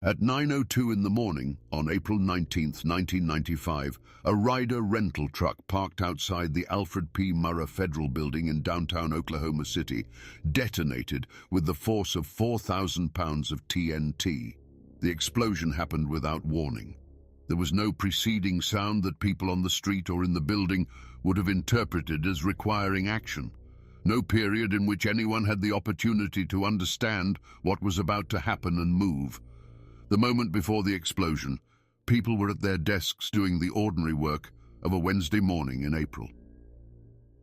At 9:02 in the morning, on April 19, 1995, a Ryder rental truck parked outside the Alfred P. Murrah Federal Building in downtown Oklahoma City detonated with the force of 4,000 pounds of TNT. The explosion happened without warning. There was no preceding sound that people on the street or in the building would have interpreted as requiring action. No period in which anyone had the opportunity to understand what was about to happen and move. The moment before the explosion, people were at their desks doing the ordinary work of a Wednesday morning in April.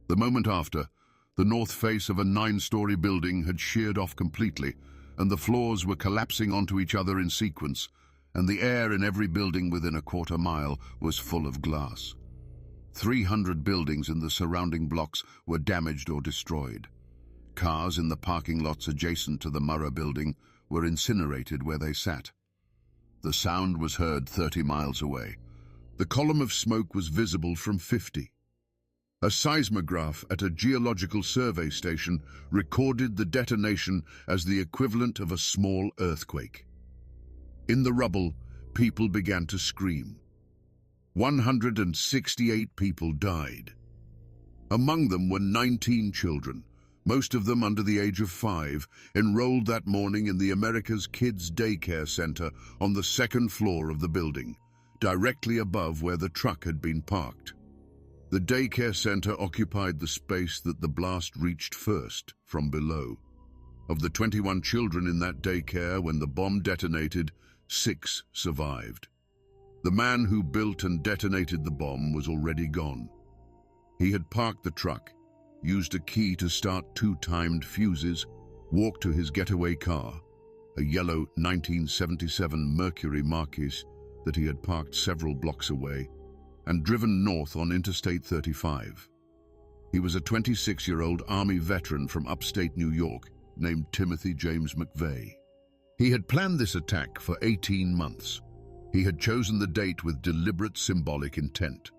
The moment after, the north face of a 9-story building had sheared off completely, and the floors were collapsing onto each other in sequence, and the air in every building within a quarter mile was full of glass. 300 buildings in the surrounding blocks were damaged or destroyed. Cars in the parking lots adjacent to the Murrah building were incinerated where they sat. The sound was heard 30 miles away. The column of smoke was visible from 50. A seismograph at a geological survey station recorded the detonation as the equivalent of a small earthquake. In the rubble, people began to scream. 168 people died. Among them were 19 children, most of them under the age of 5, enrolled that morning in the America's Kids Daycare Center on the second floor of the building, directly above where the truck had been parked. The daycare center occupied the space that the blast reached first, from below. Of the 21 children in that daycare when the bomb detonated, 6 survived. The man who built and detonated the bomb was already gone. He had parked the truck, used a key to start 2 timed fuses, walked to his getaway car, a yellow 1977 Mercury Marquis that he had parked several blocks away, and driven north on Interstate 35. He was a 26-year-old Army veteran from upstate New York named Timothy James McVeigh. He had planned this attack for 18 months. He had chosen the date with deliberate symbolic intent.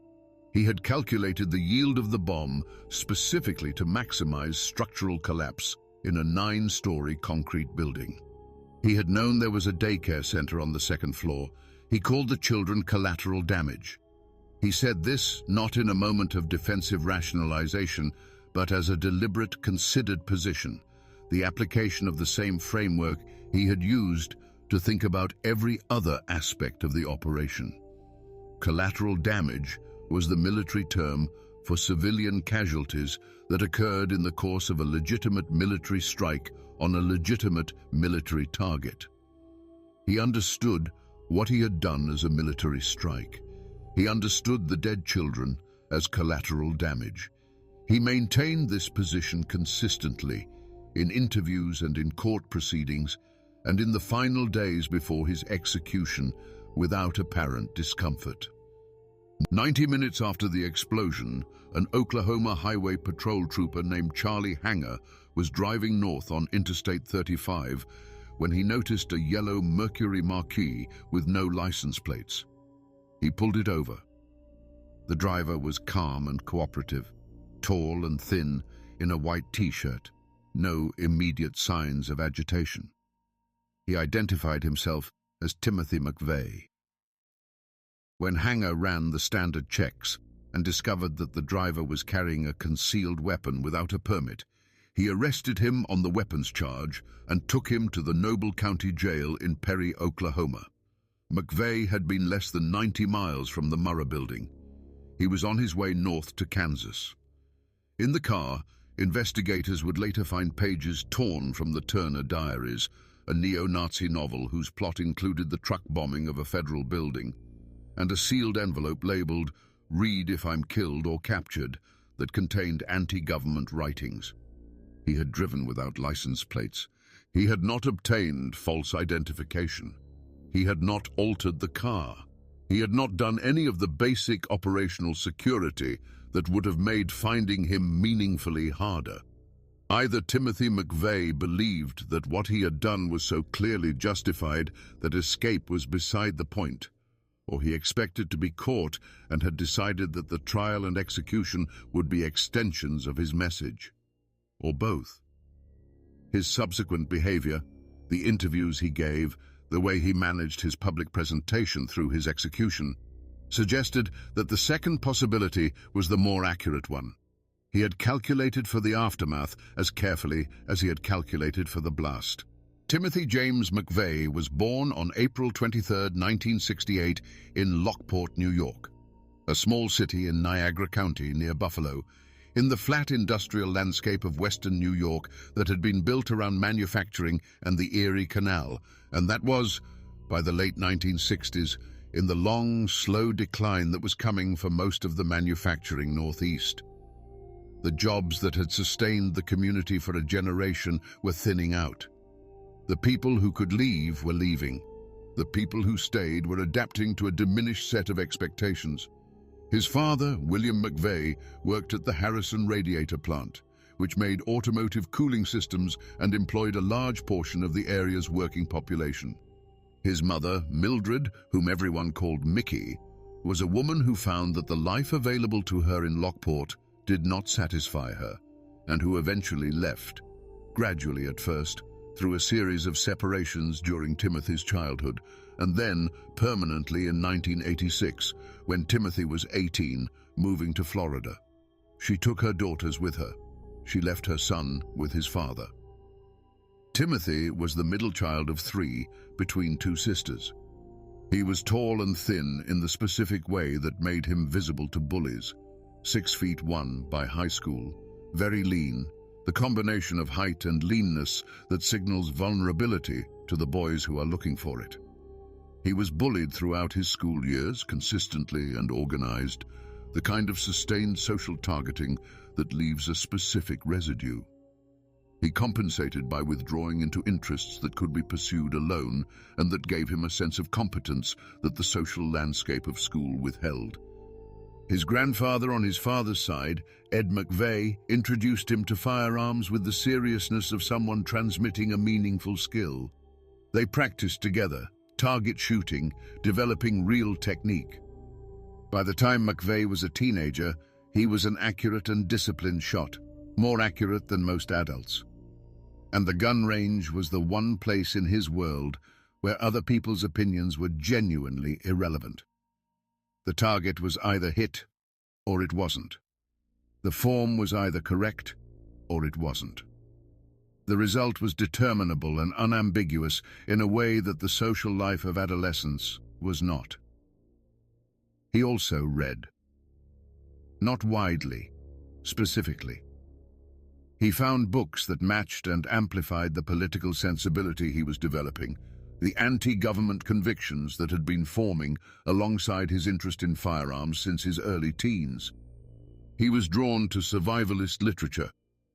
He had calculated the yield of the bomb specifically to maximize structural collapse in a 9-story concrete building. He had known there was a daycare center on the second floor. He called the children collateral damage. He said this not in a moment of defensive rationalization, but as a deliberate, considered position, the application of the same framework he had used to think about every other aspect of the operation. Collateral damage was the military term for civilian casualties that occurred in the course of a legitimate military strike on a legitimate military target. He understood what he had done as a military strike. He understood the dead children as collateral damage. He maintained this position consistently in interviews and in court proceedings and in the final days before his execution without apparent discomfort. 90 minutes after the explosion, an Oklahoma Highway Patrol trooper named Charlie Hanger was driving north on Interstate 35 when he noticed a yellow Mercury Marquis with no license plates. He pulled it over. The driver was calm and cooperative, tall and thin, in a white t-shirt, no immediate signs of agitation. He identified himself as Timothy McVeigh. When Hanger ran the standard checks and discovered that the driver was carrying a concealed weapon without a permit, he arrested him on the weapons charge and took him to the Noble County Jail in Perry, Oklahoma. McVeigh had been less than 90 miles from the Murrah building. He was on his way north to Kansas. In the car, investigators would later find pages torn from the Turner Diaries, a neo-Nazi novel whose plot included the truck bombing of a federal building, and a sealed envelope labeled, "Read if I'm killed or captured," that contained anti-government writings. He had driven without license plates. He had not obtained false identification. He had not altered the car. He had not done any of the basic operational security that would have made finding him meaningfully harder. Either Timothy McVeigh believed that what he had done was so clearly justified that escape was beside the point, or he expected to be caught and had decided that the trial and execution would be extensions of his message, or both. His subsequent behavior, the interviews he gave, the way he managed his public presentation through his execution, suggested that the second possibility was the more accurate one. He had calculated for the aftermath as carefully as he had calculated for the blast. Timothy James McVeigh was born on April 23, 1968, in Lockport, New York, a small city in Niagara County near Buffalo, in the flat industrial landscape of western New York that had been built around manufacturing and the Erie Canal, and that was, by the late 1960s, in the long, slow decline that was coming for most of the manufacturing Northeast. The jobs that had sustained the community for a generation were thinning out. The people who could leave were leaving. The people who stayed were adapting to a diminished set of expectations. His father, William McVeigh, worked at the Harrison radiator plant, which made automotive cooling systems and employed a large portion of the area's working population. His mother, Mildred, whom everyone called Mickey, was a woman who found that the life available to her in Lockport did not satisfy her, and who eventually left, gradually at first, through a series of separations during Timothy's childhood, and then permanently in 1986, when Timothy was 18, moving to Florida. She took her daughters with her. She left her son with his father. Timothy was the middle child of 3 between 2 sisters. He was tall and thin in the specific way that made him visible to bullies. 6'1" by high school, very lean, the combination of height and leanness that signals vulnerability to the boys who are looking for it. He was bullied throughout his school years, consistently and organized, the kind of sustained social targeting that leaves a specific residue. He compensated by withdrawing into interests that could be pursued alone and that gave him a sense of competence that the social landscape of school withheld. His grandfather on his father's side, Ed McVeigh, introduced him to firearms with the seriousness of someone transmitting a meaningful skill. They practiced together, target shooting, developing real technique. By the time McVeigh was a teenager, he was an accurate and disciplined shot, more accurate than most adults. And the gun range was the one place in his world where other people's opinions were genuinely irrelevant. The target was either hit or it wasn't. The form was either correct or it wasn't. The result was determinable and unambiguous in a way that the social life of adolescence was not. He also read. Not widely, specifically. He found books that matched and amplified the political sensibility he was developing, the anti-government convictions that had been forming alongside his interest in firearms since his early teens. He was drawn to survivalist literature,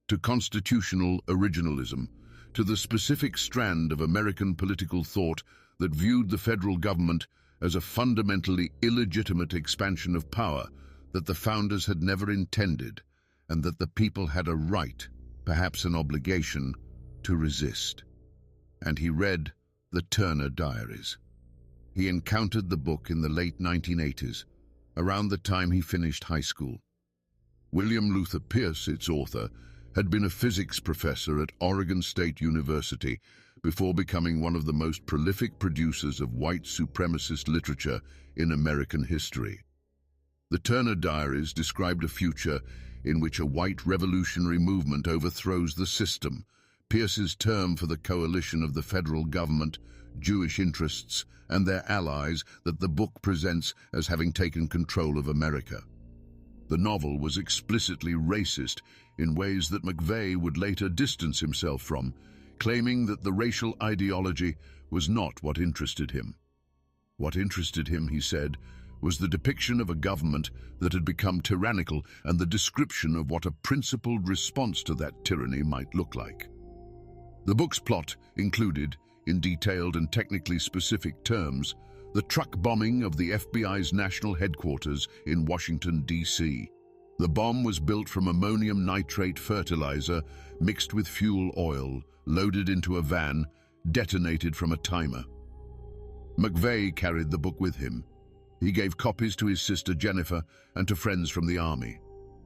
to constitutional originalism, to the specific strand of American political thought that viewed the federal government as a fundamentally illegitimate expansion of power that the founders had never intended, and that the people had a right, perhaps an obligation, to resist. And he read the Turner Diaries. He encountered the book in the late 1980s, around the time he finished high school. William Luther Pierce, its author, had been a physics professor at Oregon State University before becoming one of the most prolific producers of white supremacist literature in American history. The Turner Diaries described a future in which a white revolutionary movement overthrows the system, Pierce's term for the coalition of the federal government, Jewish interests, and their allies that the book presents as having taken control of America. The novel was explicitly racist in ways that McVeigh would later distance himself from, claiming that the racial ideology was not what interested him. What interested him, he said, was the depiction of a government that had become tyrannical and the description of what a principled response to that tyranny might look like. The book's plot included, in detailed and technically specific terms, the truck bombing of the FBI's national headquarters in Washington, D.C. The bomb was built from ammonium nitrate fertilizer mixed with fuel oil, loaded into a van, detonated from a timer. McVeigh carried the book with him. He gave copies to his sister Jennifer and to friends from the army.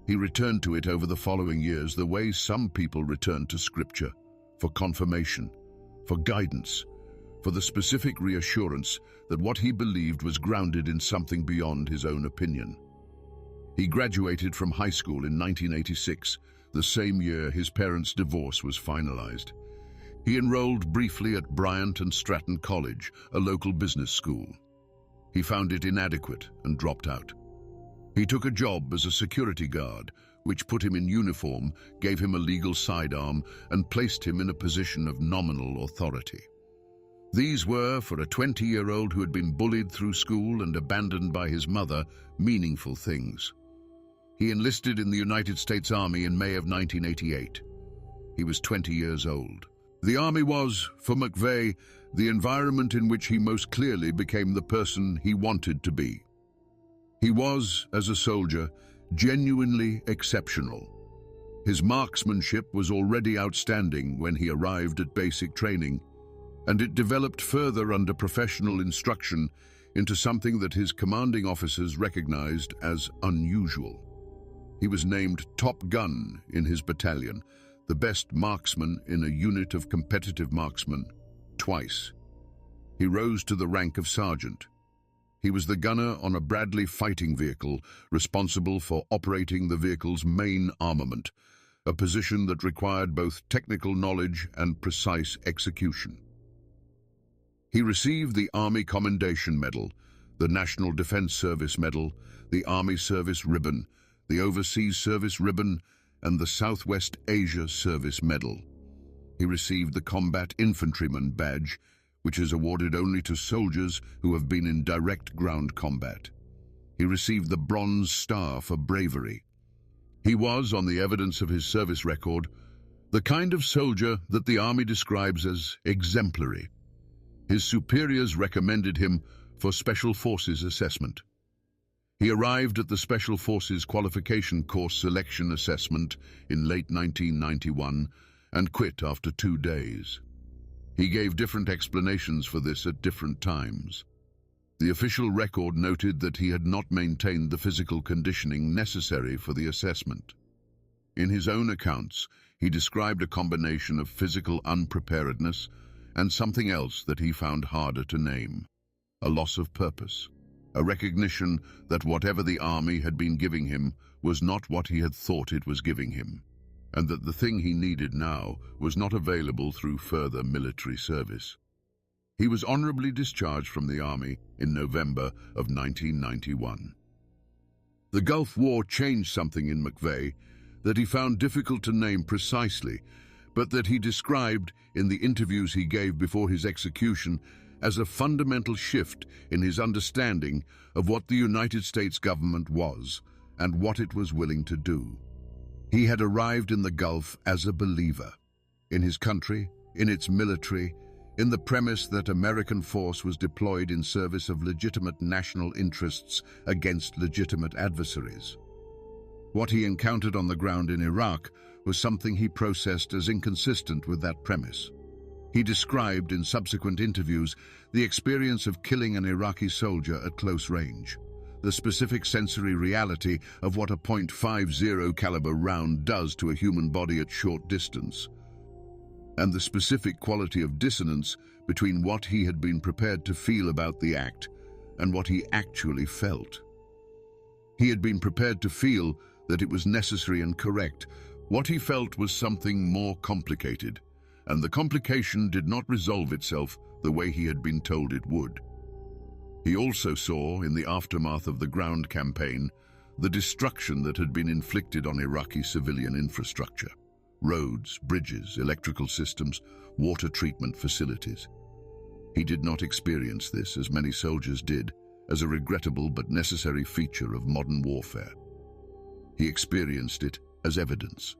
He returned to it over the following years the way some people return to scripture, for confirmation, for guidance, for the specific reassurance that what he believed was grounded in something beyond his own opinion. He graduated from high school in 1986, the same year his parents' divorce was finalized. He enrolled briefly at Bryant and Stratton College, a local business school. He found it inadequate and dropped out. He took a job as a security guard, which put him in uniform, gave him a legal sidearm, and placed him in a position of nominal authority. These were, for a 20-year-old who had been bullied through school and abandoned by his mother, meaningful things. He enlisted in the United States Army in May of 1988. He was 20 years old. The Army was, for McVeigh, the environment in which he most clearly became the person he wanted to be. He was, as a soldier, genuinely exceptional. His marksmanship was already outstanding when he arrived at basic training, and it developed further under professional instruction into something that his commanding officers recognized as unusual. He was named Top Gun in his battalion, the best marksman in a unit of competitive marksmen, twice. He rose to the rank of sergeant. He was the gunner on a Bradley fighting vehicle, responsible for operating the vehicle's main armament, a position that required both technical knowledge and precise execution. He received the Army Commendation Medal, the National Defense Service Medal, the Army Service Ribbon, the Overseas Service Ribbon, and the Southwest Asia Service Medal. He received the Combat Infantryman Badge, which is awarded only to soldiers who have been in direct ground combat. He received the Bronze Star for bravery. He was, on the evidence of his service record, the kind of soldier that the Army describes as exemplary. His superiors recommended him for Special Forces assessment. He arrived at the Special Forces Qualification Course Selection Assessment in late 1991 and quit after 2 days. He gave different explanations for this at different times. The official record noted that he had not maintained the physical conditioning necessary for the assessment. In his own accounts, he described a combination of physical unpreparedness and something else that he found harder to name: a loss of purpose, a recognition that whatever the Army had been giving him was not what he had thought it was giving him, and that the thing he needed now was not available through further military service. He was honorably discharged from the Army in November of 1991. The Gulf War changed something in McVeigh that he found difficult to name precisely, but that he described in the interviews he gave before his execution as a fundamental shift in his understanding of what the United States government was and what it was willing to do. He had arrived in the Gulf as a believer, in his country, in its military, in the premise that American force was deployed in service of legitimate national interests against legitimate adversaries. What he encountered on the ground in Iraq was something he processed as inconsistent with that premise. He described in subsequent interviews the experience of killing an Iraqi soldier at close range, the specific sensory reality of what a .50 caliber round does to a human body at short distance, and the specific quality of dissonance between what he had been prepared to feel about the act and what he actually felt. He had been prepared to feel that it was necessary and correct. What he felt was something more complicated, and the complication did not resolve itself the way he had been told it would. He also saw, in the aftermath of the ground campaign, the destruction that had been inflicted on Iraqi civilian infrastructure: roads, bridges, electrical systems, water treatment facilities. He did not experience this, as many soldiers did, as a regrettable but necessary feature of modern warfare. He experienced it as evidence.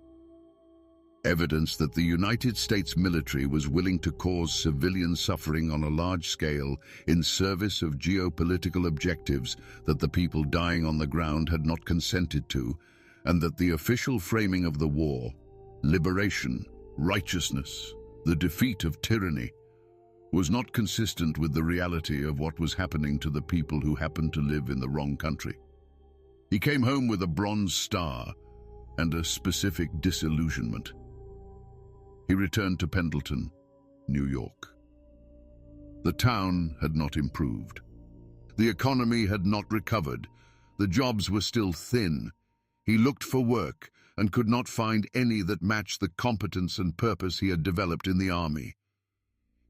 Evidence that the United States military was willing to cause civilian suffering on a large scale in service of geopolitical objectives that the people dying on the ground had not consented to, and that the official framing of the war, liberation, righteousness, the defeat of tyranny, was not consistent with the reality of what was happening to the people who happened to live in the wrong country. He came home with a Bronze Star and a specific disillusionment. He returned to Pendleton, New York. The town had not improved. The economy had not recovered. The jobs were still thin. He looked for work and could not find any that matched the competence and purpose he had developed in the army.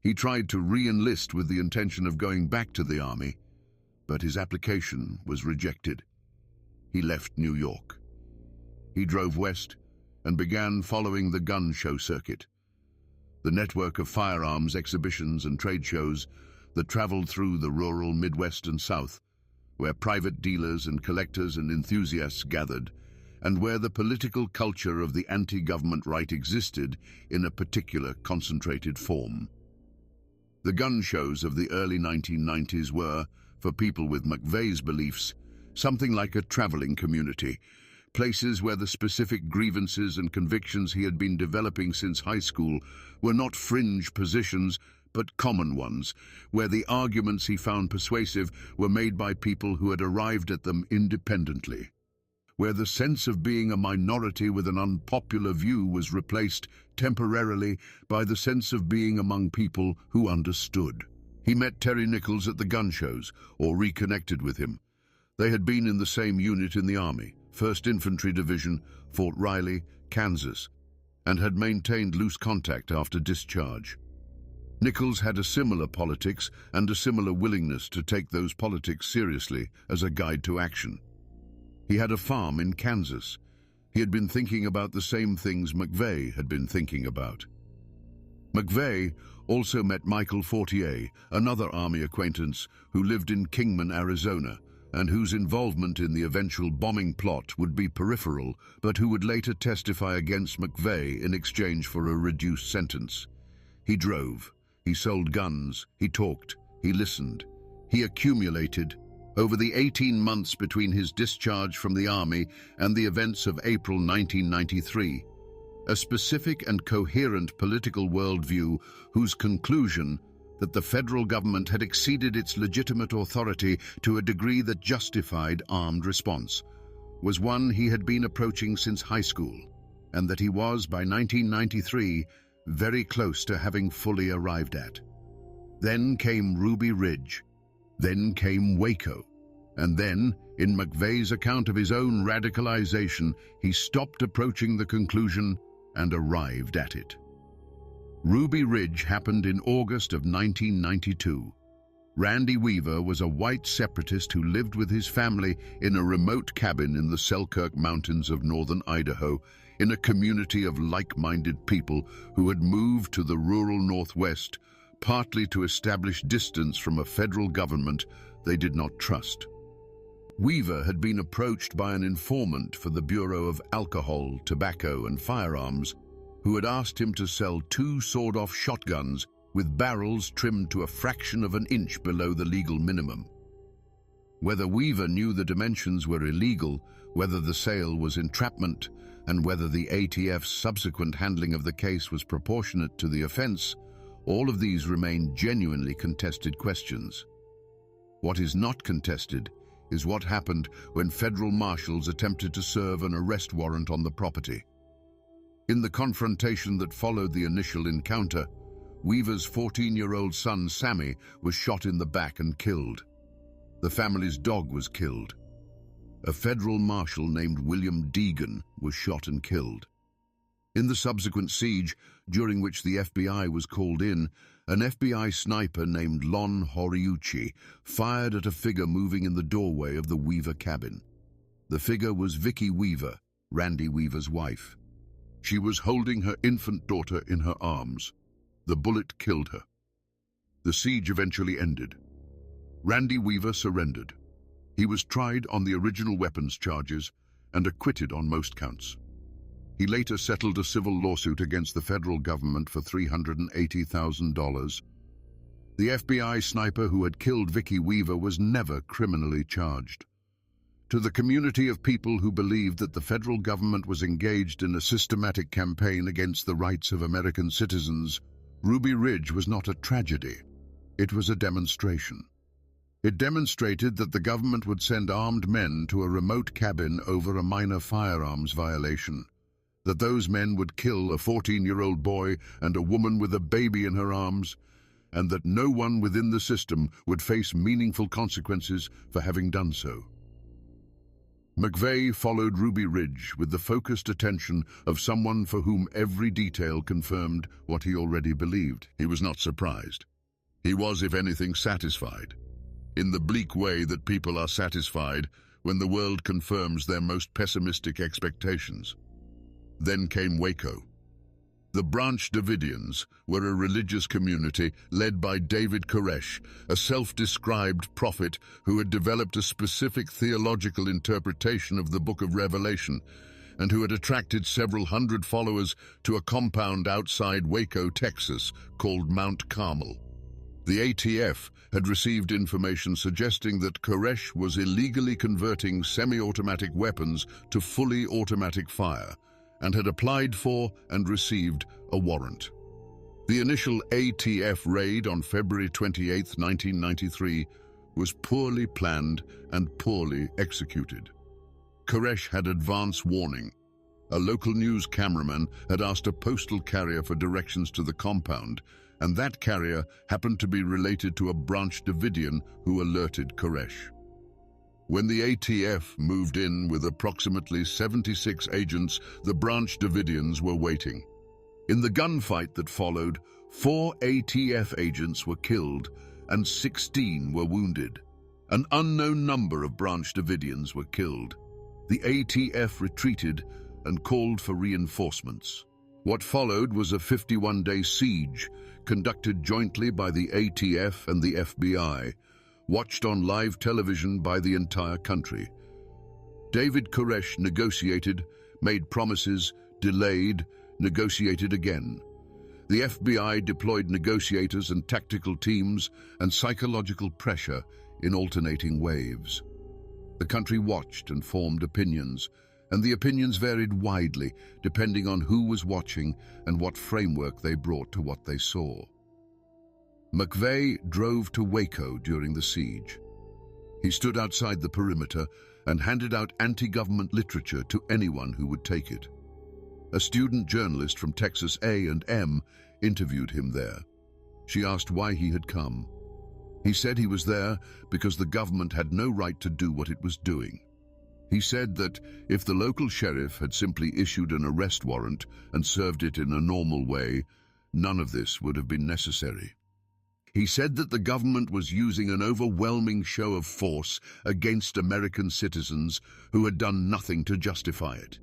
He tried to re-enlist with the intention of going back to the army, but his application was rejected. He left New York. He drove west and began following the gun show circuit, the network of firearms exhibitions and trade shows that traveled through the rural Midwest and South, where private dealers and collectors and enthusiasts gathered, and where the political culture of the anti-government right existed in a particular concentrated form. The gun shows of the early 1990s were, for people with McVeigh's beliefs, something like a traveling community, places where the specific grievances and convictions he had been developing since high school were not fringe positions, but common ones, where the arguments he found persuasive were made by people who had arrived at them independently, where the sense of being a minority with an unpopular view was replaced temporarily by the sense of being among people who understood. He met Terry Nichols at the gun shows, or reconnected with him. They had been in the same unit in the Army, 1st Infantry Division, Fort Riley, Kansas, and had maintained loose contact after discharge. Nichols had a similar politics and a similar willingness to take those politics seriously as a guide to action. He had a farm in Kansas. He had been thinking about the same things McVeigh had been thinking about. McVeigh also met Michael Fortier, another Army acquaintance who lived in Kingman, Arizona, and whose involvement in the eventual bombing plot would be peripheral, but who would later testify against McVeigh in exchange for a reduced sentence. He drove, he sold guns, he talked, he listened, he accumulated. Over the 18 months between his discharge from the Army and the events of April 1993, a specific and coherent political worldview whose conclusion that the federal government had exceeded its legitimate authority to a degree that justified armed response was one he had been approaching since high school, and that he was, by 1993, very close to having fully arrived at. Then came Ruby Ridge. Then came Waco. And then, in McVeigh's account of his own radicalization, he stopped approaching the conclusion and arrived at it. Ruby Ridge happened in August of 1992. Randy Weaver was a white separatist who lived with his family in a remote cabin in the Selkirk Mountains of northern Idaho, in a community of like-minded people who had moved to the rural Northwest, partly to establish distance from a federal government they did not trust. Weaver had been approached by an informant for the Bureau of Alcohol, Tobacco and Firearms, who had asked him to sell 2 sawed-off shotguns with barrels trimmed to a fraction of an inch below the legal minimum. Whether Weaver knew the dimensions were illegal, whether the sale was entrapment, and whether the ATF's subsequent handling of the case was proportionate to the offense, all of these remain genuinely contested questions. What is not contested is what happened when federal marshals attempted to serve an arrest warrant on the property. In the confrontation that followed the initial encounter, Weaver's 14-year-old son Sammy was shot in the back and killed. The family's dog was killed. A federal marshal named William Deegan was shot and killed. In the subsequent siege, during which the FBI was called in, an FBI sniper named Lon Horiuchi fired at a figure moving in the doorway of the Weaver cabin. The figure was Vicki Weaver, Randy Weaver's wife. She was holding her infant daughter in her arms. The bullet killed her. The siege eventually ended. Randy Weaver surrendered. He was tried on the original weapons charges and acquitted on most counts. He later settled a civil lawsuit against the federal government for $380,000. The FBI sniper who had killed Vicki Weaver was never criminally charged. To the community of people who believed that the federal government was engaged in a systematic campaign against the rights of American citizens, Ruby Ridge was not a tragedy. It was a demonstration. It demonstrated that the government would send armed men to a remote cabin over a minor firearms violation, that those men would kill a 14-year-old boy and a woman with a baby in her arms, and that no one within the system would face meaningful consequences for having done so. McVeigh followed Ruby Ridge with the focused attention of someone for whom every detail confirmed what he already believed. He was not surprised. He was, if anything, satisfied, in the bleak way that people are satisfied when the world confirms their most pessimistic expectations. Then came Waco. The Branch Davidians were a religious community led by David Koresh, a self-described prophet who had developed a specific theological interpretation of the Book of Revelation and who had attracted several hundred followers to a compound outside Waco, Texas, called Mount Carmel. The ATF had received information suggesting that Koresh was illegally converting semi-automatic weapons to fully automatic fire, and had applied for and received a warrant. The initial ATF raid on February 28, 1993, was poorly planned and poorly executed. Koresh had advance warning. A local news cameraman had asked a postal carrier for directions to the compound, and that carrier happened to be related to a Branch Davidian who alerted Koresh. When the ATF moved in with approximately 76 agents, the Branch Davidians were waiting. In the gunfight that followed, 4 ATF agents were killed and 16 were wounded. An unknown number of Branch Davidians were killed. The ATF retreated and called for reinforcements. What followed was a 51-day siege conducted jointly by the ATF and the FBI, watched on live television by the entire country. David Koresh negotiated, made promises, delayed, negotiated again. The FBI deployed negotiators and tactical teams and psychological pressure in alternating waves. The country watched and formed opinions, and the opinions varied widely depending on who was watching and what framework they brought to what they saw. McVeigh drove to Waco during the siege. He stood outside the perimeter and handed out anti-government literature to anyone who would take it. A student journalist from Texas A&M interviewed him there. She asked why he had come. He said he was there because the government had no right to do what it was doing. He said that if the local sheriff had simply issued an arrest warrant and served it in a normal way, none of this would have been necessary. He said that the government was using an overwhelming show of force against American citizens who had done nothing to justify it.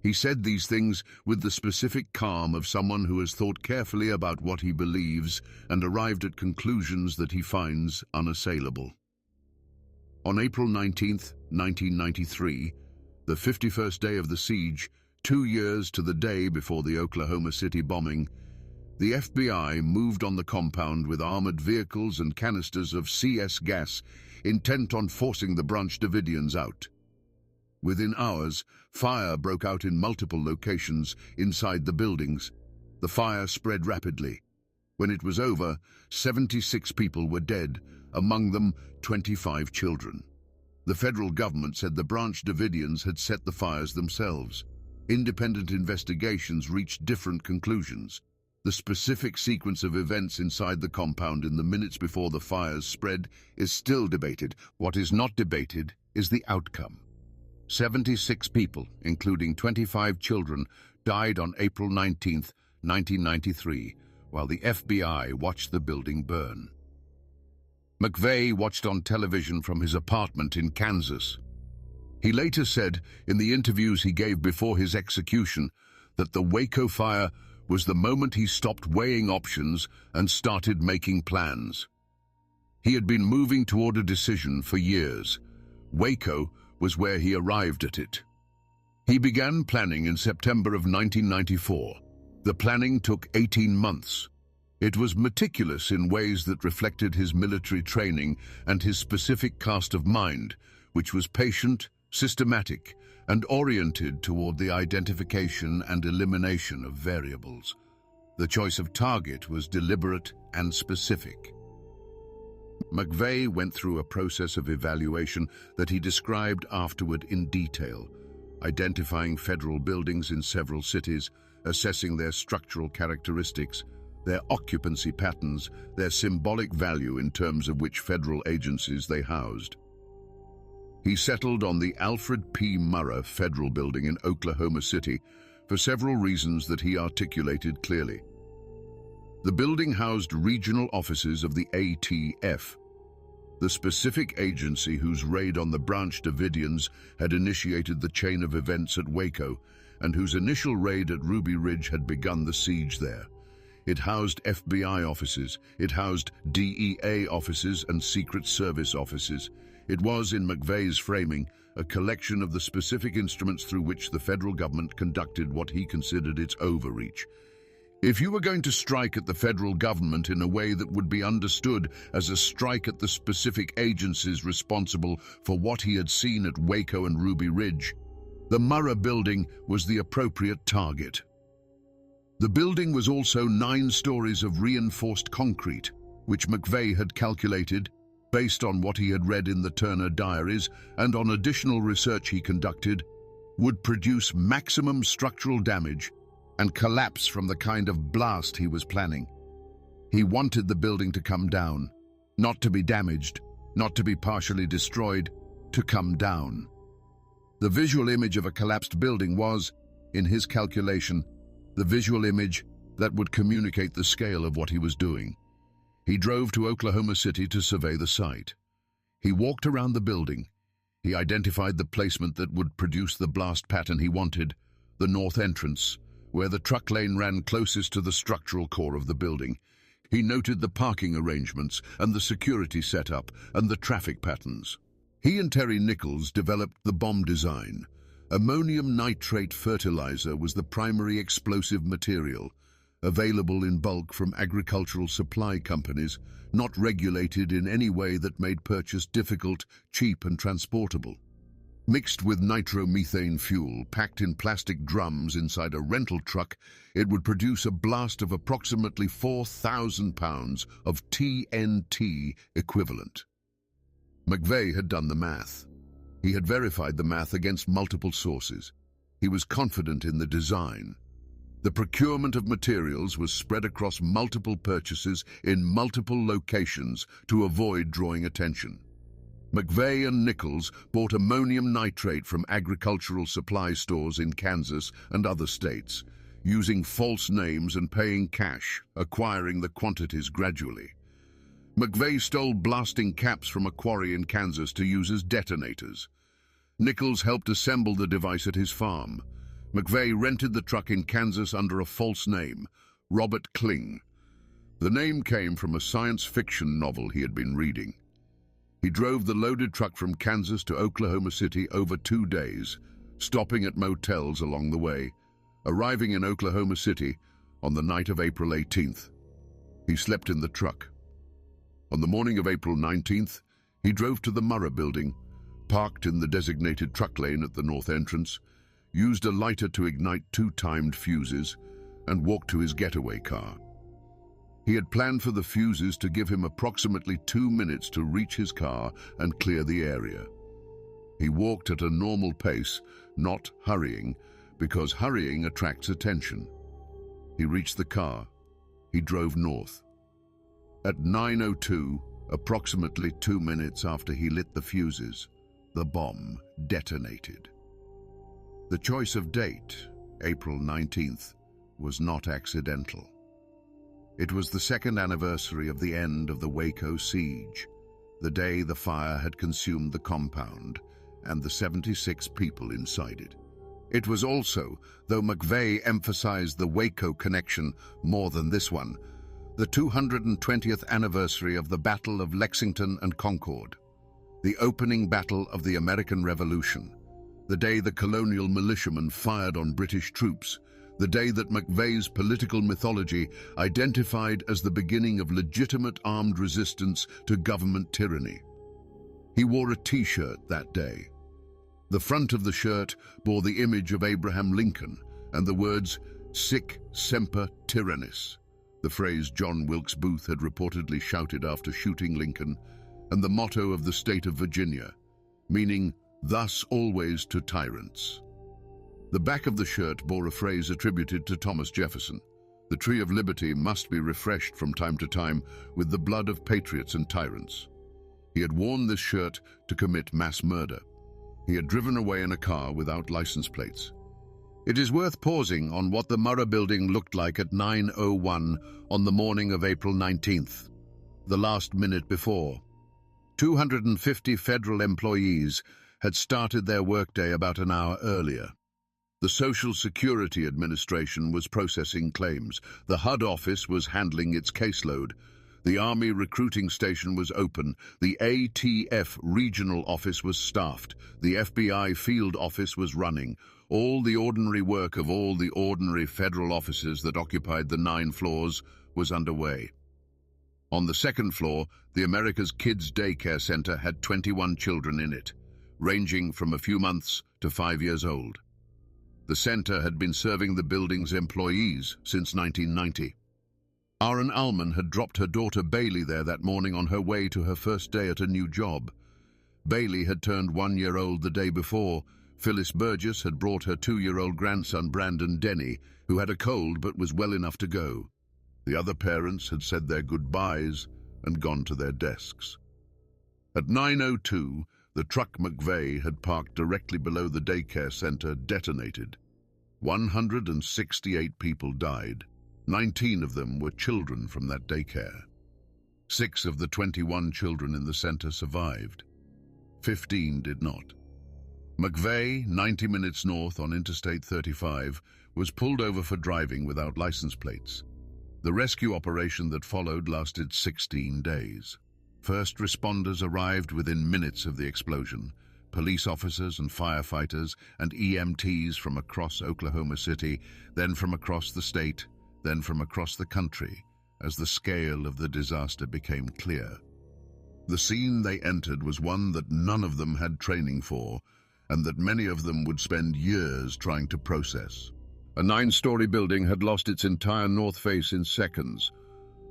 He said these things with the specific calm of someone who has thought carefully about what he believes and arrived at conclusions that he finds unassailable. On April 19, 1993, the 51st day of the siege, 2 years to the day before the Oklahoma City bombing, the FBI moved on the compound with armored vehicles and canisters of CS gas, intent on forcing the Branch Davidians out. Within hours, fire broke out in multiple locations inside the buildings. The fire spread rapidly. When it was over, 76 people were dead, among them 25 children. The federal government said the Branch Davidians had set the fires themselves. Independent investigations reached different conclusions. The specific sequence of events inside the compound in the minutes before the fires spread is still debated. What is not debated is the outcome. 76 people, including 25 children, died on April 19, 1993, while the FBI watched the building burn. McVeigh watched on television from his apartment in Kansas. He later said, in the interviews he gave before his execution, that the Waco fire was the moment he stopped weighing options and started making plans. He had been moving toward a decision for years. Waco was where he arrived at it. He began planning in September of 1994. The planning took 18 months. It was meticulous in ways that reflected his military training and his specific cast of mind, which was patient, systematic, and oriented toward the identification and elimination of variables. The choice of target was deliberate and specific. McVeigh went through a process of evaluation that he described afterward in detail, identifying federal buildings in several cities, assessing their structural characteristics, their occupancy patterns, their symbolic value in terms of which federal agencies they housed. He settled on the Alfred P. Murrah Federal Building in Oklahoma City for several reasons that he articulated clearly. The building housed regional offices of the ATF, the specific agency whose raid on the Branch Davidians had initiated the chain of events at Waco and whose initial raid at Ruby Ridge had begun the siege there. It housed FBI offices, it housed DEA offices and Secret Service offices. It was, in McVeigh's framing, a collection of the specific instruments through which the federal government conducted what he considered its overreach. If you were going to strike at the federal government in a way that would be understood as a strike at the specific agencies responsible for what he had seen at Waco and Ruby Ridge, the Murrah Building was the appropriate target. The building was also 9 stories of reinforced concrete, which McVeigh had calculated, based on what he had read in the Turner diaries and on additional research he conducted, would produce maximum structural damage and collapse from the kind of blast he was planning. He wanted the building to come down, not to be damaged, not to be partially destroyed, to come down. The visual image of a collapsed building was, in his calculation, the visual image that would communicate the scale of what he was doing. He drove to Oklahoma City to survey the site. He walked around the building. He identified the placement that would produce the blast pattern he wanted, the north entrance, where the truck lane ran closest to the structural core of the building. He noted the parking arrangements and the security setup and the traffic patterns. He and Terry Nichols developed the bomb design. Ammonium nitrate fertilizer was the primary explosive material, available in bulk from agricultural supply companies, not regulated in any way that made purchase difficult, cheap and transportable. Mixed with nitromethane fuel packed in plastic drums inside a rental truck, it would produce a blast of approximately 4,000 pounds of TNT equivalent. McVeigh had done the math. He had verified the math against multiple sources. He was confident in the design. The procurement of materials was spread across multiple purchases in multiple locations to avoid drawing attention. McVeigh and Nichols bought ammonium nitrate from agricultural supply stores in Kansas and other states, using false names and paying cash, acquiring the quantities gradually. McVeigh stole blasting caps from a quarry in Kansas to use as detonators. Nichols helped assemble the device at his farm. McVeigh rented the truck in Kansas under a false name, Robert Kling. The name came from a science fiction novel he had been reading. He drove the loaded truck from Kansas to Oklahoma City over 2 days, stopping at motels along the way, arriving in Oklahoma City on the night of April 18th. He slept in the truck. On the morning of April 19th, he drove to the Murrah Building, parked in the designated truck lane at the north entrance, used a lighter to ignite 2 timed fuses, and walked to his getaway car. He had planned for the fuses to give him approximately 2 minutes to reach his car and clear the area. He walked at a normal pace, not hurrying, because hurrying attracts attention. He reached the car. He drove north. At 9:02, approximately 2 minutes after he lit the fuses, the bomb detonated. The choice of date, April 19th, was not accidental. It was the 2nd anniversary of the end of the Waco siege, the day the fire had consumed the compound and the 76 people inside it. It was also, though McVeigh emphasized the Waco connection more than this one, the 220th anniversary of the Battle of Lexington and Concord, the opening battle of the American Revolution, the day the colonial militiamen fired on British troops, the day that McVeigh's political mythology identified as the beginning of legitimate armed resistance to government tyranny. He wore a T-shirt that day. The front of the shirt bore the image of Abraham Lincoln and the words, "Sic semper tyrannis," the phrase John Wilkes Booth had reportedly shouted after shooting Lincoln, and the motto of the state of Virginia, meaning, "Thus always to tyrants." The back of the shirt bore a phrase attributed to Thomas Jefferson, The tree of liberty must be refreshed from time to time with the blood of patriots and tyrants. He had worn this shirt to commit mass murder. He had driven away in a car without license plates. It is worth pausing on what the Murrah building looked like at 9:01 on the morning of April 19th, the last minute before. 250 federal employees had started their workday about an hour earlier. The Social Security Administration was processing claims. The HUD office was handling its caseload. The Army recruiting station was open. The ATF regional office was staffed. The FBI field office was running. All the ordinary work of all the ordinary federal offices that occupied the 9 floors was underway. On the second floor, the America's Kids Daycare Center had 21 children in it, ranging from a few months to 5 years old. The center had been serving the building's employees since 1990. Aaron Allman had dropped her daughter Bailey there that morning on her way to her first day at a new job. Bailey had turned 1 year old the day before. Phyllis Burgess had brought her 2-year-old grandson Brandon Denny, who had a cold but was well enough to go. The other parents had said their goodbyes and gone to their desks. At 9:02, the truck McVeigh had parked directly below the daycare center detonated. 168 people died. 19 of them were children from that daycare. 6 of the 21 children in the center survived. 15 did not. McVeigh, 90 minutes north on Interstate 35, was pulled over for driving without license plates. The rescue operation that followed lasted 16 days. First responders arrived within minutes of the explosion. Police officers and firefighters and EMTs from across Oklahoma City, then from across the state, then from across the country, as the scale of the disaster became clear. The scene they entered was one that none of them had training for, and that many of them would spend years trying to process. A 9-story building had lost its entire north face in seconds.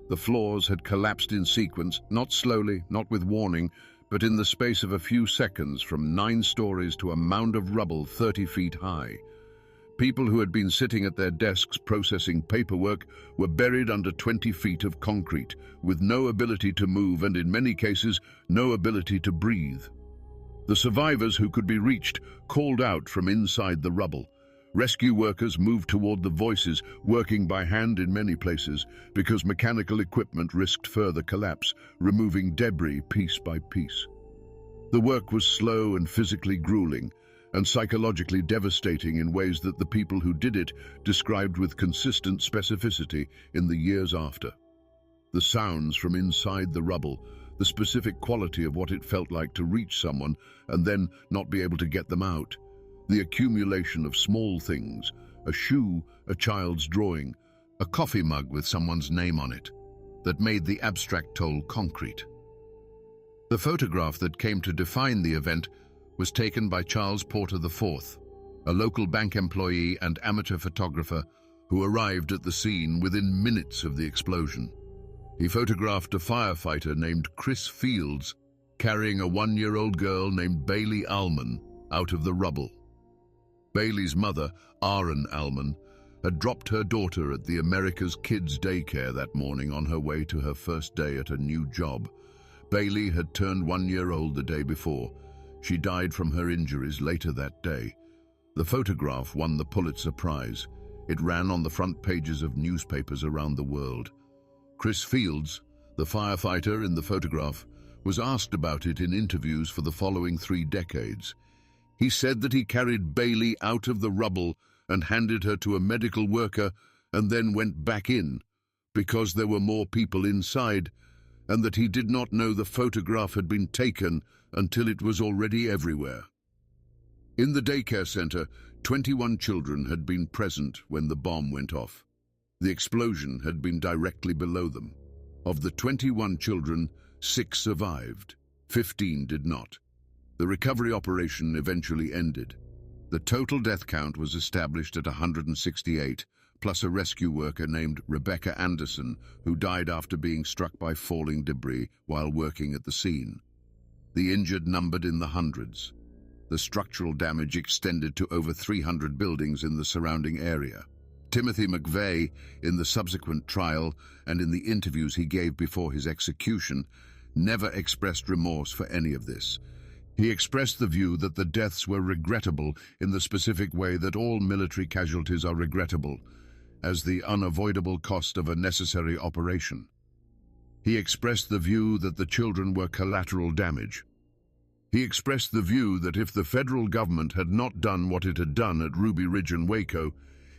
The floors had collapsed in sequence, not slowly, not with warning, but in the space of a few seconds from 9 stories to a mound of rubble 30 feet high. People who had been sitting at their desks processing paperwork were buried under 20 feet of concrete, with no ability to move and, in many cases, no ability to breathe. The survivors who could be reached called out from inside the rubble. Rescue workers moved toward the voices, working by hand in many places, because mechanical equipment risked further collapse, removing debris piece by piece. The work was slow and physically grueling, and psychologically devastating in ways that the people who did it described with consistent specificity in the years after. The sounds from inside the rubble, the specific quality of what it felt like to reach someone and then not be able to get them out. The accumulation of small things, a shoe, a child's drawing, a coffee mug with someone's name on it, that made the abstract toll concrete. The photograph that came to define the event was taken by Charles Porter IV, a local bank employee and amateur photographer who arrived at the scene within minutes of the explosion. He photographed a firefighter named Chris Fields carrying a 1-year-old girl named Bailey Allman out of the rubble. Bailey's mother, Aaron Allman, had dropped her daughter at the America's Kids Daycare that morning on her way to her first day at a new job. Bailey had turned 1 year old the day before. She died from her injuries later that day. The photograph won the Pulitzer Prize. It ran on the front pages of newspapers around the world. Chris Fields, the firefighter in the photograph, was asked about it in interviews for the following 3 decades. He said that he carried Bailey out of the rubble and handed her to a medical worker and then went back in because there were more people inside, and that he did not know the photograph had been taken until it was already everywhere. In the daycare center, 21 children had been present when the bomb went off. The explosion had been directly below them. Of the 21 children, 6 survived. 15 did not. The recovery operation eventually ended. The total death count was established at 168, plus a rescue worker named Rebecca Anderson, who died after being struck by falling debris while working at the scene. The injured numbered in the hundreds. The structural damage extended to over 300 buildings in the surrounding area. Timothy McVeigh, in the subsequent trial and in the interviews he gave before his execution, never expressed remorse for any of this. He expressed the view that the deaths were regrettable in the specific way that all military casualties are regrettable, as the unavoidable cost of a necessary operation. He expressed the view that the children were collateral damage. He expressed the view that if the federal government had not done what it had done at Ruby Ridge and Waco,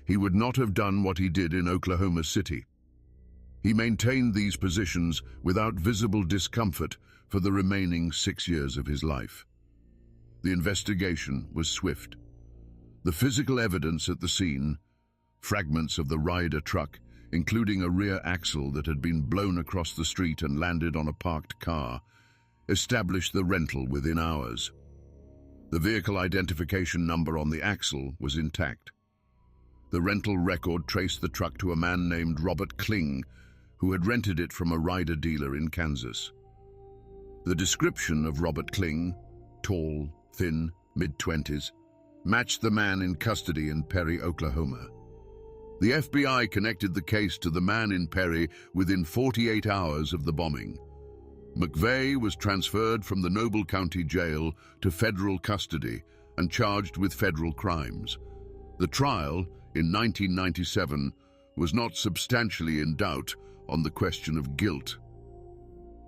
he would not have done what he did in Oklahoma City. He maintained these positions without visible discomfort for the remaining 6 years of his life. The investigation was swift. The physical evidence at the scene, fragments of the Ryder truck, including a rear axle that had been blown across the street and landed on a parked car, established the rental within hours. The vehicle identification number on the axle was intact. The rental record traced the truck to a man named Robert Kling, who had rented it from a Ryder dealer in Kansas. The description of Robert Kling, tall, thin, mid-20s, matched the man in custody in Perry, Oklahoma. The FBI connected the case to the man in Perry within 48 hours of the bombing. McVeigh was transferred from the Noble County Jail to federal custody and charged with federal crimes. The trial, in 1997, was not substantially in doubt on the question of guilt.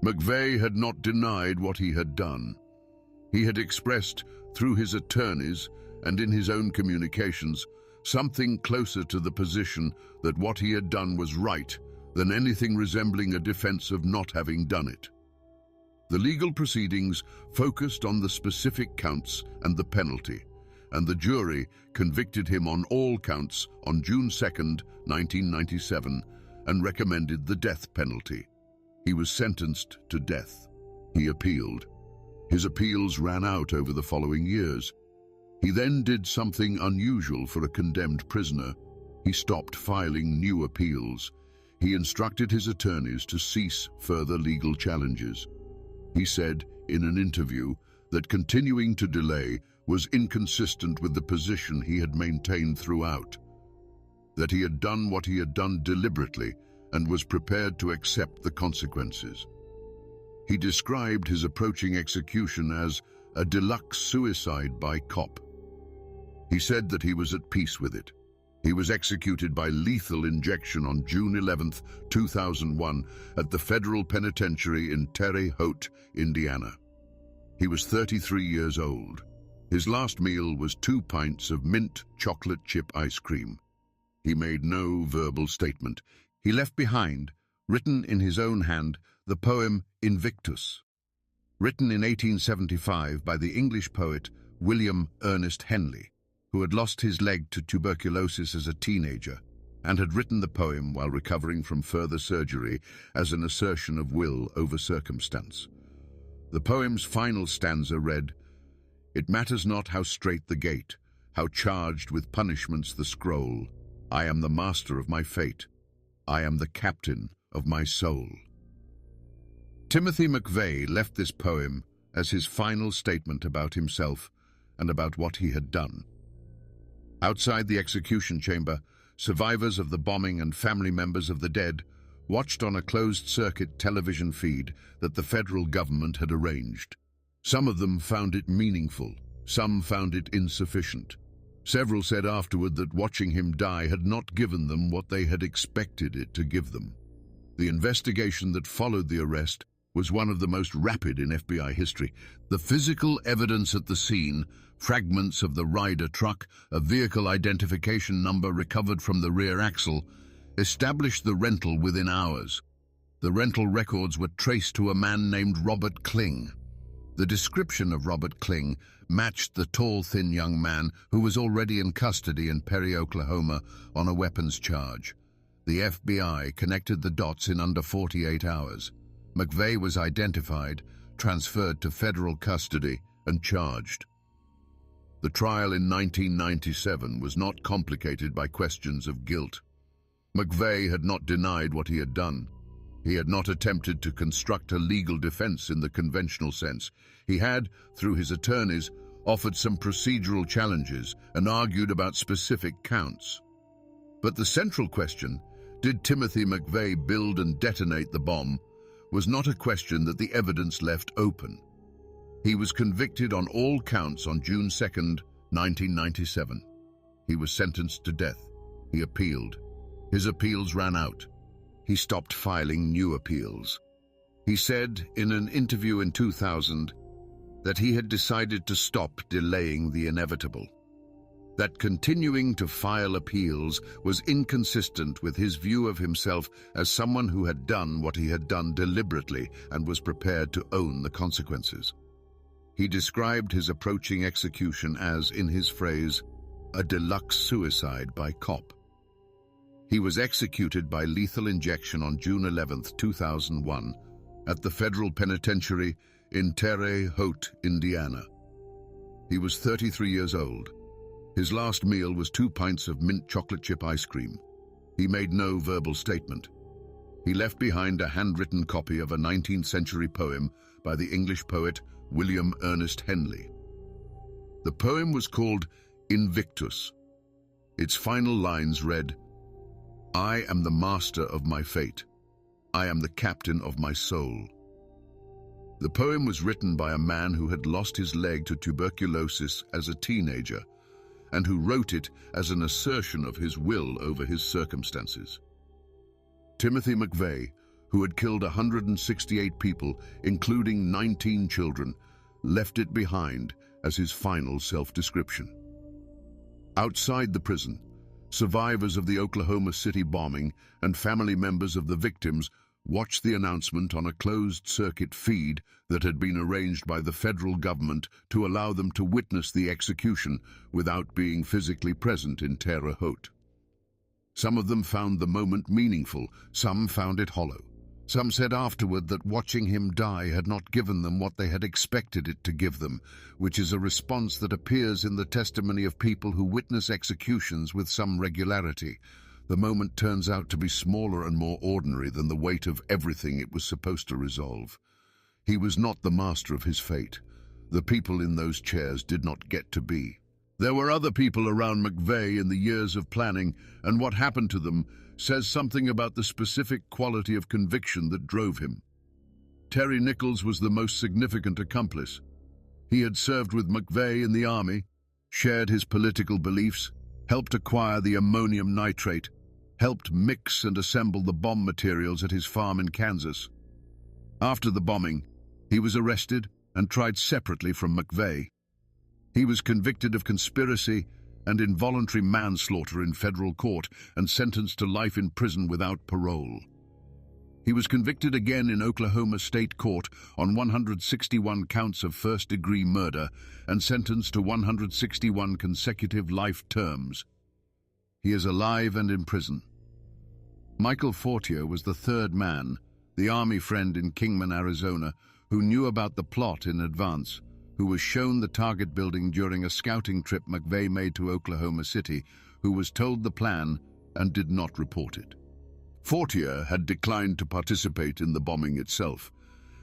McVeigh had not denied what he had done. He had expressed, through his attorneys and in his own communications, something closer to the position that what he had done was right than anything resembling a defense of not having done it. The legal proceedings focused on the specific counts and the penalty, and the jury convicted him on all counts on June 2, 1997, and recommended the death penalty. He was sentenced to death. He appealed. His appeals ran out over the following years. He then did something unusual for a condemned prisoner. He stopped filing new appeals. He instructed his attorneys to cease further legal challenges. He said in an interview that continuing to delay was inconsistent with the position he had maintained throughout, that he had done what he had done deliberately and was prepared to accept the consequences. He described his approaching execution as a deluxe suicide by cop. He said that he was at peace with it. He was executed by lethal injection on June 11, 2001, at the federal penitentiary in Terre Haute, Indiana. He was 33 years old. His last meal was 2 pints of mint chocolate chip ice cream. He made no verbal statement. He left behind, written in his own hand, the poem Invictus, written in 1875 by the English poet William Ernest Henley, who had lost his leg to tuberculosis as a teenager and had written the poem while recovering from further surgery as an assertion of will over circumstance. The poem's final stanza read, "It matters not how strait the gate, how charged with punishments the scroll. I am the master of my fate. I am the captain of my soul." Timothy McVeigh left this poem as his final statement about himself and about what he had done. Outside the execution chamber, survivors of the bombing and family members of the dead watched on a closed-circuit television feed that the federal government had arranged. Some of them found it meaningful, some found it insufficient. Several said afterward that watching him die had not given them what they had expected it to give them. The investigation that followed the arrest was one of the most rapid in FBI history. The physical evidence at the scene, fragments of the Ryder truck, a vehicle identification number recovered from the rear axle, established the rental within hours. The rental records were traced to a man named Robert Kling. The description of Robert Kling matched the tall, thin young man who was already in custody in Perry, Oklahoma, on a weapons charge. The FBI connected the dots in under 48 hours. McVeigh was identified, transferred to federal custody, and charged. The trial in 1997 was not complicated by questions of guilt. McVeigh had not denied what he had done. He had not attempted to construct a legal defense in the conventional sense. He had, through his attorneys, offered some procedural challenges and argued about specific counts. But the central question, did Timothy McVeigh build and detonate the bomb, was not a question that the evidence left open. He was convicted on all counts on June 2, 1997. He was sentenced to death. He appealed. His appeals ran out. He stopped filing new appeals. He said in an interview in 2000 that he had decided to stop delaying the inevitable. That continuing to file appeals was inconsistent with his view of himself as someone who had done what he had done deliberately and was prepared to own the consequences. He described his approaching execution as, in his phrase, a deluxe suicide by cop. He was executed by lethal injection on June 11, 2001, at the federal penitentiary in Terre Haute, Indiana. He was 33 years old. His last meal was 2 pints of mint chocolate chip ice cream. He made no verbal statement. He left behind a handwritten copy of a 19th century poem by the English poet William Ernest Henley. The poem was called Invictus. Its final lines read, "I am the master of my fate. I am the captain of my soul." The poem was written by a man who had lost his leg to tuberculosis as a teenager, and who wrote it as an assertion of his will over his circumstances. Timothy McVeigh, who had killed 168 people, including 19 children, left it behind as his final self-description. Outside the prison, survivors of the Oklahoma City bombing and family members of the victims watched the announcement on a closed-circuit feed that had been arranged by the federal government to allow them to witness the execution without being physically present in Terre Haute. Some of them found the moment meaningful, some found it hollow. Some said afterward that watching him die had not given them what they had expected it to give them, which is a response that appears in the testimony of people who witness executions with some regularity. The moment turns out to be smaller and more ordinary than the weight of everything it was supposed to resolve. He was not the master of his fate. The people in those chairs did not get to be. There were other people around McVeigh in the years of planning, and what happened to them says something about the specific quality of conviction that drove him. Terry Nichols was the most significant accomplice. He had served with McVeigh in the army, shared his political beliefs, helped acquire the ammonium nitrate, helped mix and assemble the bomb materials at his farm in Kansas. After the bombing, he was arrested and tried separately from McVeigh. He was convicted of conspiracy and involuntary manslaughter in federal court and sentenced to life in prison without parole. He was convicted again in Oklahoma State Court on 161 counts of first-degree murder and sentenced to 161 consecutive life terms. He is alive and in prison. Michael Fortier was the third man, the Army friend in Kingman, Arizona, who knew about the plot in advance, who was shown the target building during a scouting trip McVeigh made to Oklahoma City, who was told the plan and did not report it. Fortier had declined to participate in the bombing itself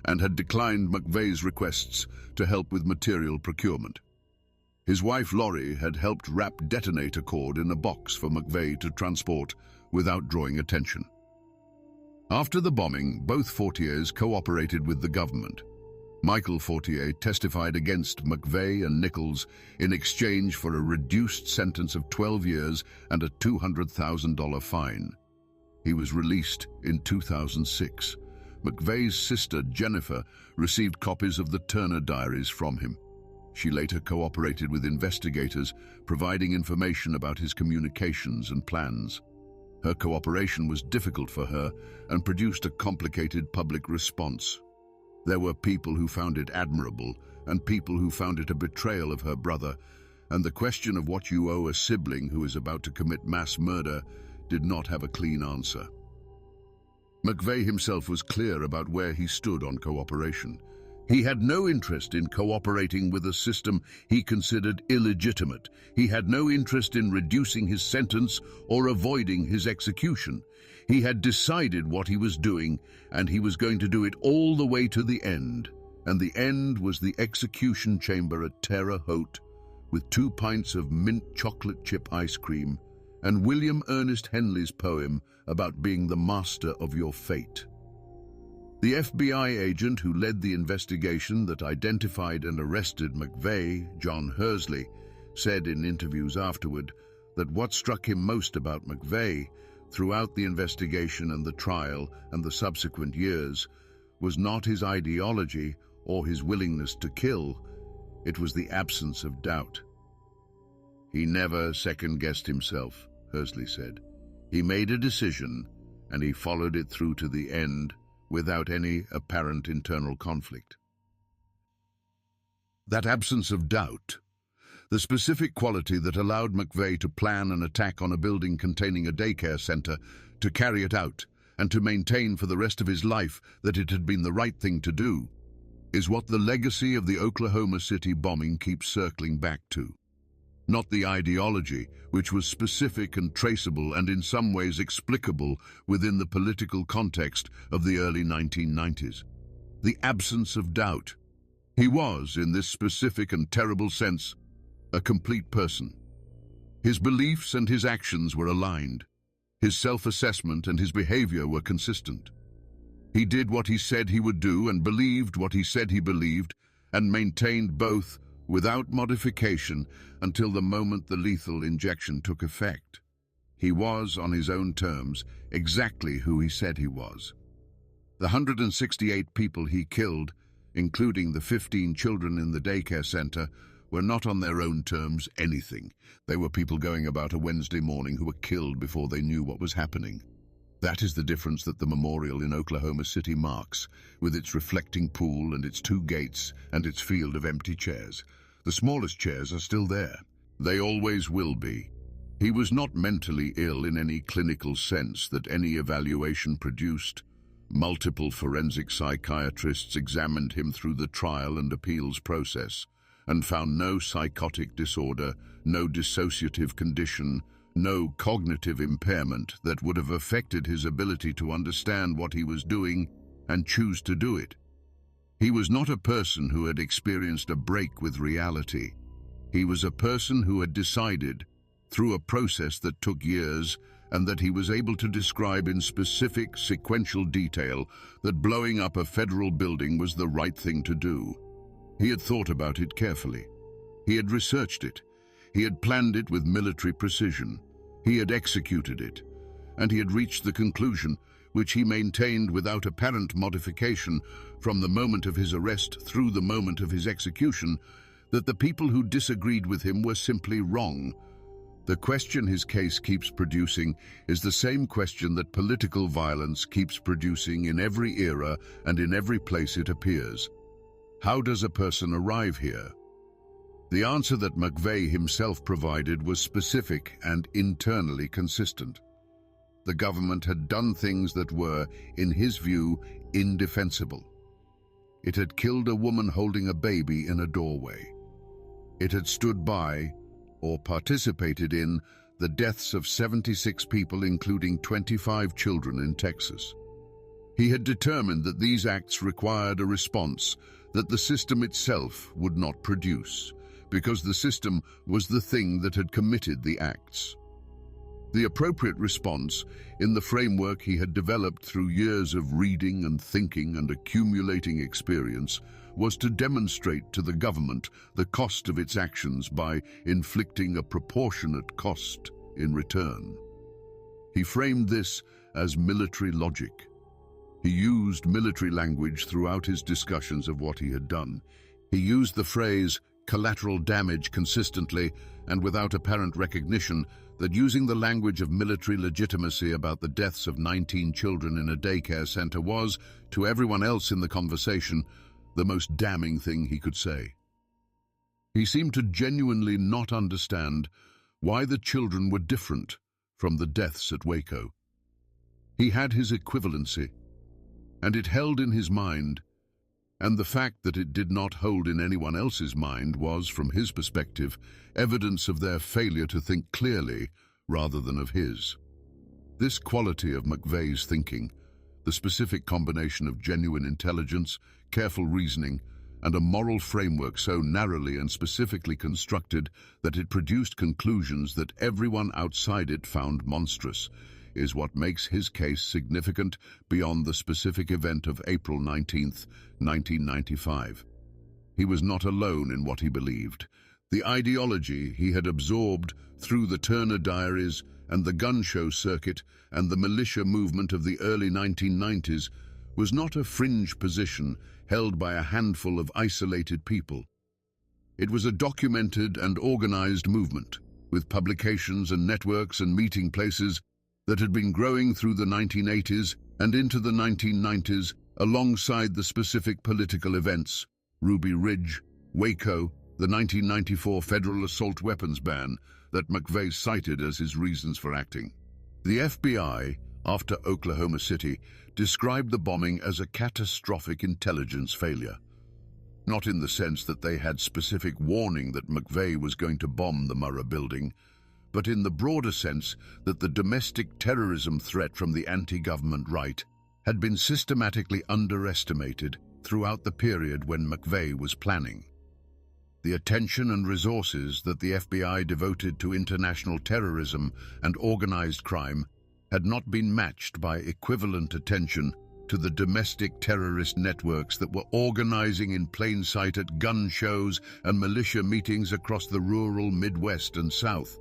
and had declined McVeigh's requests to help with material procurement. His wife Lori had helped wrap detonator cord in a box for McVeigh to transport without drawing attention. After the bombing, both Fortiers cooperated with the government. Michael Fortier testified against McVeigh and Nichols in exchange for a reduced sentence of 12 years and a $200,000 fine. He was released in 2006. McVeigh's sister, Jennifer, received copies of the Turner diaries from him. She later cooperated with investigators, providing information about his communications and plans. Her cooperation was difficult for her and produced a complicated public response. There were people who found it admirable and people who found it a betrayal of her brother, and the question of what you owe a sibling who is about to commit mass murder did not have a clean answer. McVeigh himself was clear about where he stood on cooperation. He had no interest in cooperating with a system he considered illegitimate. He had no interest in reducing his sentence or avoiding his execution. He had decided what he was doing, and he was going to do it all the way to the end. And the end was the execution chamber at Terre Haute, with 2 pints of mint chocolate chip ice cream and William Ernest Henley's poem about being the master of your fate. The FBI agent who led the investigation that identified and arrested McVeigh, John Hersley, said in interviews afterward that what struck him most about McVeigh throughout the investigation and the trial and the subsequent years was not his ideology or his willingness to kill, it was the absence of doubt. He never second-guessed himself, Hersley said. He made a decision and he followed it through to the end without any apparent internal conflict. That absence of doubt, the specific quality that allowed McVeigh to plan an attack on a building containing a daycare center, to carry it out, and to maintain for the rest of his life that it had been the right thing to do, is what the legacy of the Oklahoma City bombing keeps circling back to. Not the ideology, which was specific and traceable and in some ways explicable within the political context of the early 1990s. The absence of doubt. He was, in this specific and terrible sense, a complete person. His beliefs and his actions were aligned. His self-assessment and his behavior were consistent. He did what he said he would do and believed what he said he believed, and maintained both without modification until the moment the lethal injection took effect. He was, on his own terms, exactly who he said he was. The 168 people he killed, including the 15 children in the daycare center, were not on their own terms anything. They were people going about a Wednesday morning who were killed before they knew what was happening. That is the difference that the memorial in Oklahoma City marks, with its reflecting pool and its 2 gates and its field of empty chairs. The smallest chairs are still there. They always will be. He was not mentally ill in any clinical sense that any evaluation produced. Multiple forensic psychiatrists examined him through the trial and appeals process and found no psychotic disorder, no dissociative condition, no cognitive impairment that would have affected his ability to understand what he was doing and choose to do it. He was not a person who had experienced a break with reality. He was a person who had decided, through a process that took years and that he was able to describe in specific, sequential detail, that blowing up a federal building was the right thing to do. He had thought about it carefully. He had researched it. He had planned it with military precision. He had executed it. And he had reached the conclusion, which he maintained without apparent modification from the moment of his arrest through the moment of his execution, that the people who disagreed with him were simply wrong. The question his case keeps producing is the same question that political violence keeps producing in every era and in every place it appears. How does a person arrive here? The answer that McVeigh himself provided was specific and internally consistent. The government had done things that were, in his view, indefensible. It had killed a woman holding a baby in a doorway. It had stood by, or participated in, the deaths of 76 people, including 25 children in Texas. He had determined that these acts required a response that the system itself would not produce, because the system was the thing that had committed the acts. The appropriate response, in the framework he had developed through years of reading and thinking and accumulating experience, was to demonstrate to the government the cost of its actions by inflicting a proportionate cost in return. He framed this as military logic. He used military language throughout his discussions of what he had done. He used the phrase collateral damage consistently and without apparent recognition that using the language of military legitimacy about the deaths of 19 children in a daycare center was, to everyone else in the conversation, the most damning thing he could say. He seemed to genuinely not understand why the children were different from the deaths at Waco. He had his equivalency, and it held in his mind, and the fact that it did not hold in anyone else's mind was, from his perspective, evidence of their failure to think clearly rather than of his. This quality of McVeigh's thinking, the specific combination of genuine intelligence, careful reasoning, and a moral framework so narrowly and specifically constructed that it produced conclusions that everyone outside it found monstrous, is what makes his case significant beyond the specific event of April 19th, 1995. He was not alone in what he believed. The ideology he had absorbed through the Turner Diaries and the gun show circuit and the militia movement of the early 1990s was not a fringe position held by a handful of isolated people. It was a documented and organized movement, with publications and networks and meeting places that had been growing through the 1980s and into the 1990s alongside the specific political events, Ruby Ridge, Waco, the 1994 federal assault weapons ban that McVeigh cited as his reasons for acting. The FBI, after Oklahoma City, described the bombing as a catastrophic intelligence failure. Not in the sense that they had specific warning that McVeigh was going to bomb the Murrah building, but in the broader sense that the domestic terrorism threat from the anti-government right had been systematically underestimated throughout the period when McVeigh was planning. The attention and resources that the FBI devoted to international terrorism and organized crime had not been matched by equivalent attention to the domestic terrorist networks that were organizing in plain sight at gun shows and militia meetings across the rural Midwest and South.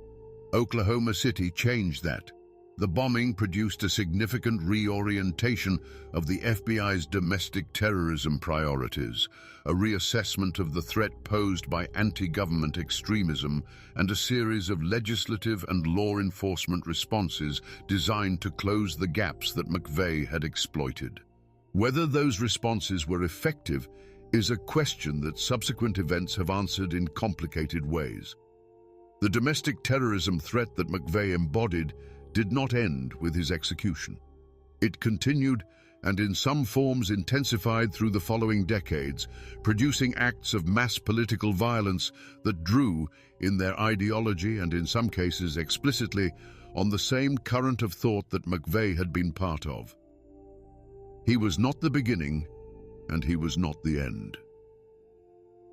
Oklahoma City changed that. The bombing produced a significant reorientation of the FBI's domestic terrorism priorities, a reassessment of the threat posed by anti-government extremism, and a series of legislative and law enforcement responses designed to close the gaps that McVeigh had exploited. Whether those responses were effective is a question that subsequent events have answered in complicated ways. The domestic terrorism threat that McVeigh embodied did not end with his execution. It continued and in some forms intensified through the following decades, producing acts of mass political violence that drew, in their ideology and in some cases explicitly, on the same current of thought that McVeigh had been part of. He was not the beginning, and he was not the end.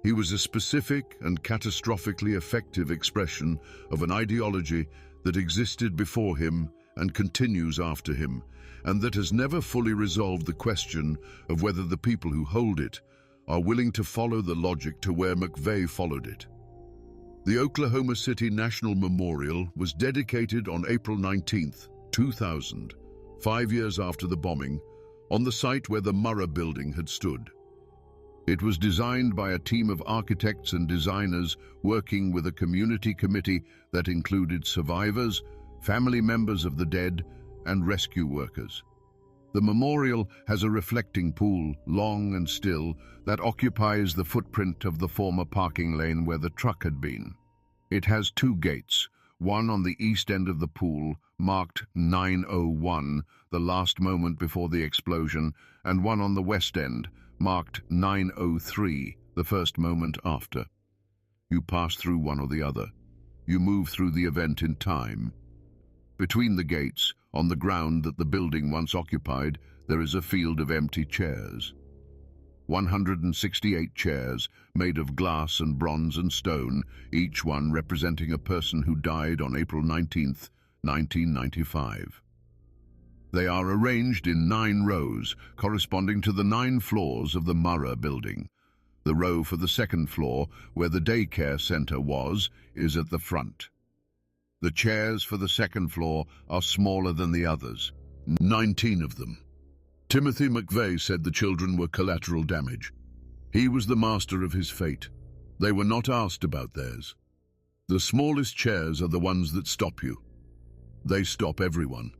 He was a specific and catastrophically effective expression of an ideology that existed before him and continues after him, and that has never fully resolved the question of whether the people who hold it are willing to follow the logic to where McVeigh followed it. The Oklahoma City National Memorial was dedicated on April 19, 2000, 5 years after the bombing, on the site where the Murrah building had stood. It was designed by a team of architects and designers working with a community committee that included survivors, family members of the dead, and rescue workers. The memorial has a reflecting pool, long and still, that occupies the footprint of the former parking lane where the truck had been. It has two gates, one on the east end of the pool, marked 9:01, the last moment before the explosion, and one on the west end, marked 9:03, the first moment after. You pass through one or the other. You move through the event in time. Between the gates, on the ground that the building once occupied, there is a field of empty chairs. 168 chairs, made of glass and bronze and stone, each one representing a person who died on April 19, 1995. They are arranged in 9 rows, corresponding to the 9 floors of the Murrah building. The row for the second floor, where the daycare center was, is at the front. The chairs for the second floor are smaller than the others, 19 of them. Timothy McVeigh said the children were collateral damage. He was the master of his fate. They were not asked about theirs. The smallest chairs are the ones that stop you. They stop everyone.